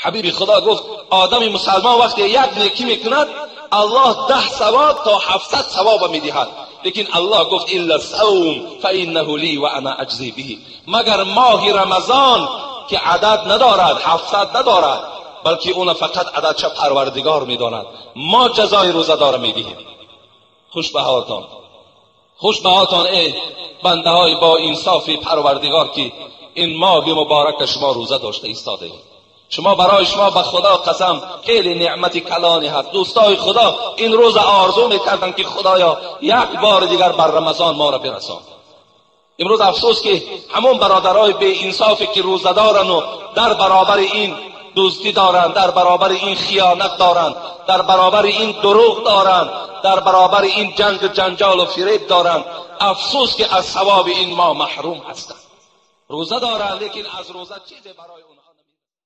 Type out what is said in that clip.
حبیب خدا گفت آدم مسلمان وقتی یک نیکی میکند الله 10 ثواب تا 700 ثواب میدهد، لیکن الله گفت الا الصوم فانه لی و انا اجزی به، مگر ماه رمضان که عدد ندارد، 700 ندارد، بلکه اون فقط عددش پروردگار میداند، ما جزای روزدار میدهیم. خوش بهاتان ای بنده های با انصاف پروردگار که این ماه مبارک شما روزه داشته ایستاده. شما برای شما به خدا قسم خیلی نعمت کلانی هست. دوستای خدا این روز آرزو میکردن که خدایا یک بار دیگر بر رمضان ما را برسان. امروز افسوس که همون برادرای بی انصافی که روزه دارن و در برابر این دزدی دارن، در برابر این خیانت دارن، در برابر این دروغ دارن، در برابر این جنگ و جنجال و فریب دارن، افسوس که از ثواب این ما محروم هستند. روزه دارن لیکن از روزه چیزی برای